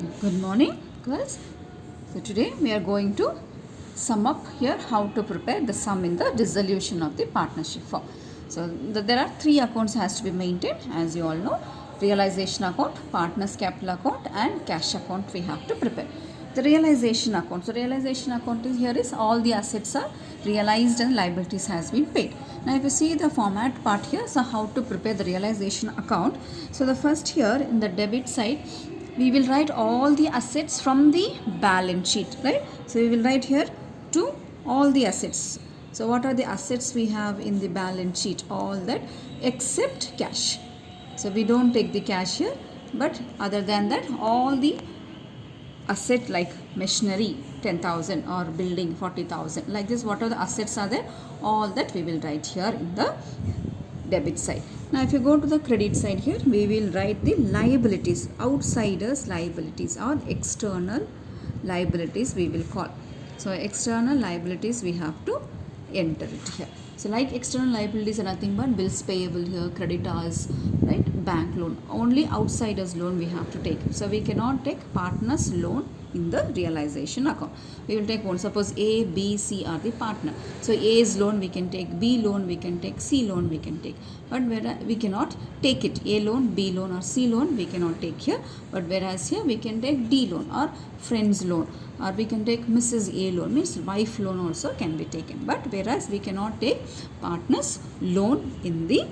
Good morning, girls. So today we are going to sum up here how to prepare the sum in the dissolution of the partnership form. So there are three accounts has to be maintained, as you all know: realization account, partners capital account, and cash account we have to prepare. The realization account. So realization account is here is all the assets are realized and liabilities has been paid. Now if you see the format part here, so how to prepare the realization account. So the first here in the debit side, we will write all the assets from the balance sheet, right? So we will write here to all the assets. So what are the assets we have in the balance sheet? All that except cash. So we don't take the cash here, but other than that, all the asset like machinery 10,000 or building 40,000, like this, what are the assets are there, all that we will write here in the debit side. Now if you go to the credit side here, we will write the liabilities, outsiders liabilities or external liabilities we will call. So external liabilities we have to enter it here. So like external liabilities are nothing but bills payable here, creditors, right, bank loan. Only outsiders loan we have to take. So we cannot take partners loan in the realization account. We will take one. Suppose A, B, C are the partner. So A's loan we can take, B loan we can take, C loan we can take. But whereas we cannot take it. A loan, B loan or C loan we cannot take here. But whereas here we can take D loan or friend's loan, or we can take Mrs. A loan, means wife loan also can be taken. But whereas we cannot take partners loan in the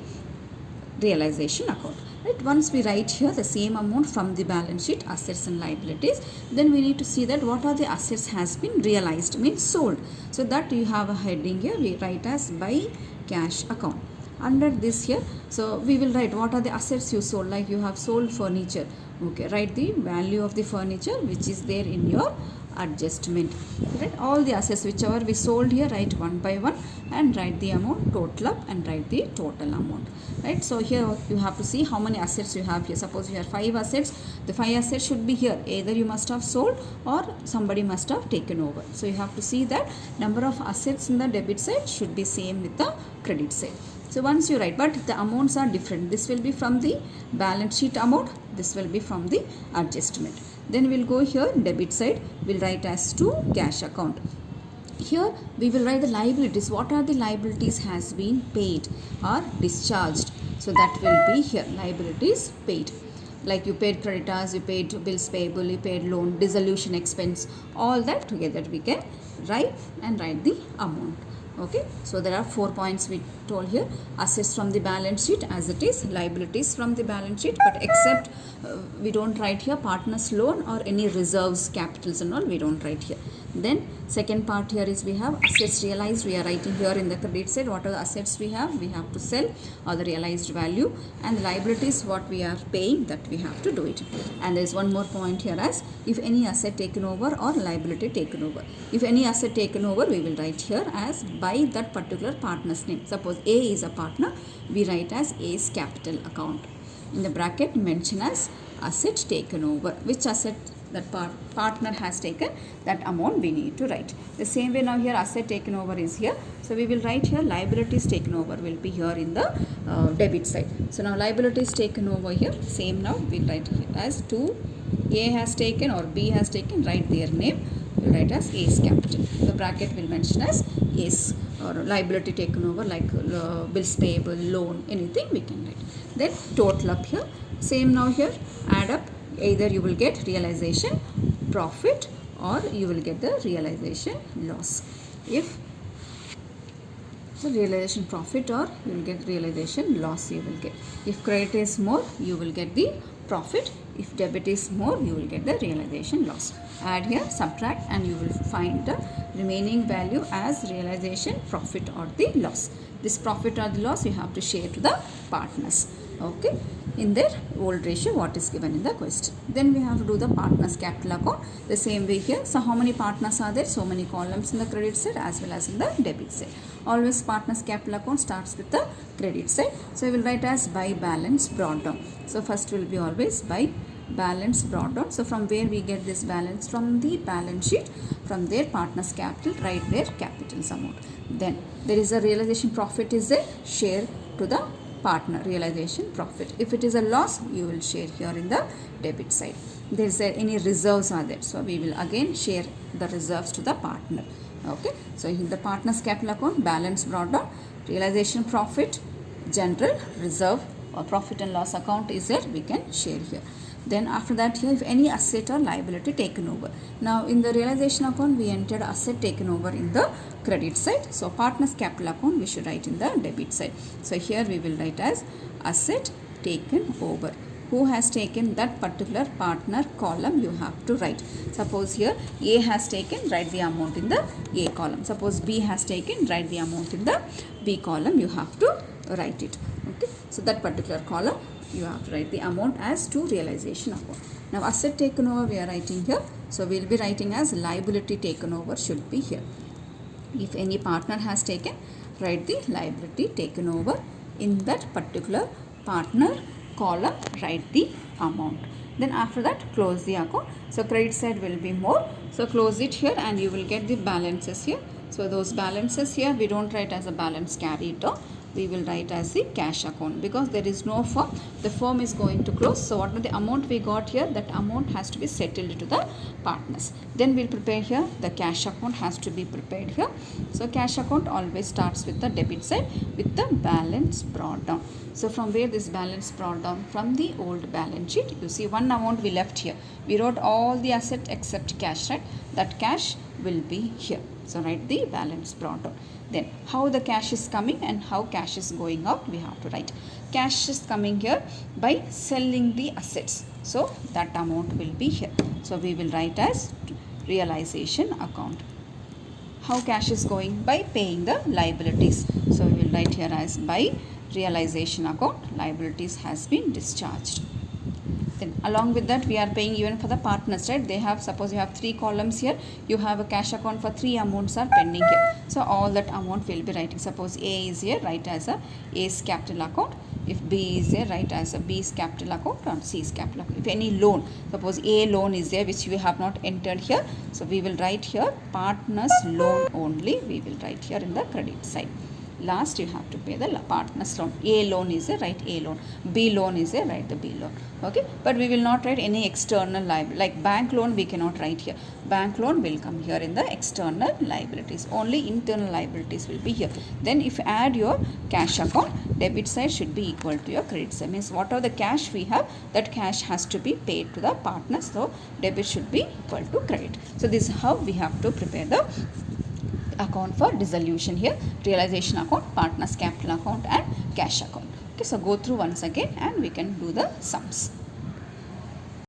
realization account. Right? Once we write here the same amount from the balance sheet, assets and liabilities, then we need to see that what are the assets has been realized, means sold. So that you have a heading here, we write as by cash account. Under this here, so we will write what are the assets you sold, like you have sold furniture. Okay, write the value of the furniture which is there in your adjustment. Right? All the assets whichever we sold here, write one by one and write the amount, total up and write the total amount. Right? So here you have to see how many assets you have here. Suppose you have 5 assets, the 5 assets should be here. Either you must have sold or somebody must have taken over. So you have to see that number of assets in the debit side should be same with the credit side. So once you write, but the amounts are different. This will be from the balance sheet amount, this will be from the adjustment. Then we'll go here, debit side, we'll write as to cash account. Here we will write the liabilities. What are the liabilities has been paid or discharged? So that will be here, liabilities paid. Like you paid creditors, you paid bills payable, you paid loan, dissolution expense, all that together we can write and write the amount. Okay, so there are 4 points we told here: assets from the balance sheet as it is, liabilities from the balance sheet, but except we don't write here partners loan or any reserves, capitals and all, we don't write here. Then second part here is we have assets realized, we are writing here in the credit side what are the assets we have to sell or the realized value, and the liabilities what we are paying, that we have to do it. And there is one more point here as if any asset taken over or liability taken over. If any asset taken over, we will write here as by that particular partner's name. Suppose A is a partner, we write as A's capital account. In the bracket mention as asset taken over. Which asset that partner has taken, that amount we need to write. The same way now here asset taken over is here. So we will write here liabilities taken over will be here in the debit side. So now liabilities taken over here, same now we'll write here as to A has taken or B has taken, write their name, we'll write as A's capital. The bracket will mention as A's, or liability taken over like bills payable, loan, anything we can write. Then total up here, same now here, add up, either you will get realization profit or you will get the realization loss. If the realization profit or you will get realization loss, you will get. If credit is more, you will get the profit. If debit is more, you will get the realization loss. Add here, subtract, and you will find the remaining value as realization profit or the loss. This profit or the loss you have to share to the partners. Okay, in their old ratio what is given in the question. Then we have to do the partners capital account the same way here. So how many partners are there? So many columns in the credit side as well as in the debit side. Always partners capital account starts with the credit side. So we will write as by balance brought down. So first will be always by balance brought down. So from where we get this balance? From the balance sheet. From their partners capital, write their capitals amount. Then there is a realization profit is a share to the partner, realization profit. If it is a loss, you will share here in the debit side. there's any reserves are there. So we will again share the reserves to the partner. Okay, so in the partner's capital account, balance brought down, realization profit, general reserve or profit and loss account is there, we can share here. Then after that here, if any asset or liability taken over. Now in the realization account, we entered asset taken over in the credit side. So partner's capital account we should write in the debit side. So here we will write as asset taken over. Who has taken that particular partner column you have to write. Suppose here A has taken, write the amount in the A column. Suppose B has taken, write the amount in the B column, you have to write it. Okay, so that particular column you have to write the amount as to realization account. Now asset taken over we are writing here. So we will be writing as liability taken over should be here. If any partner has taken, write the liability taken over. In that particular partner column, write the amount. Then after that, close the account. So credit side will be more. So close it here and you will get the balances here. So those balances here we don't write as a balance carried on. We will write as the cash account because there is no firm. The firm is going to close. So whatever the amount we got here, that amount has to be settled to the partners. Then we'll prepare here. The cash account has to be prepared here. So cash account always starts with the debit side with the balance brought down. So from where this balance brought down? From the old balance sheet. You see one amount we left here. We wrote all the assets except cash, right? That cash will be here. So write the balance brought down. Then how the cash is coming and how cash is going out we have to write. Cash is coming here by selling the assets. So that amount will be here. So we will write as realization account. How cash is going? By paying the liabilities. So we will write here as by realization account, liabilities has been discharged. Then along with that we are paying even for the partners, right? They have, suppose you have 3 columns here, you have a cash account for 3 amounts are pending here. So all that amount will be writing. Suppose A is here, write as a A's capital account. If B is there, write as a B's capital account or C's capital account. If any loan, suppose A loan is there which we have not entered here, so we will write here partners loan only, we will write here in the credit side. Last you have to pay the partner's loan. A loan is there, write A loan. B loan is there, write the B loan. Okay, but we will not write any external liability. Like bank loan we cannot write here. Bank loan will come here in the external liabilities. Only internal liabilities will be here. Then if you add your cash account, debit side should be equal to your credit side. Means whatever the cash we have, that cash has to be paid to the partners. So debit should be equal to credit. So this is how we have to prepare the account for dissolution here. Realization account, partners capital account and cash account. Okay, so go through once again and we can do the sums.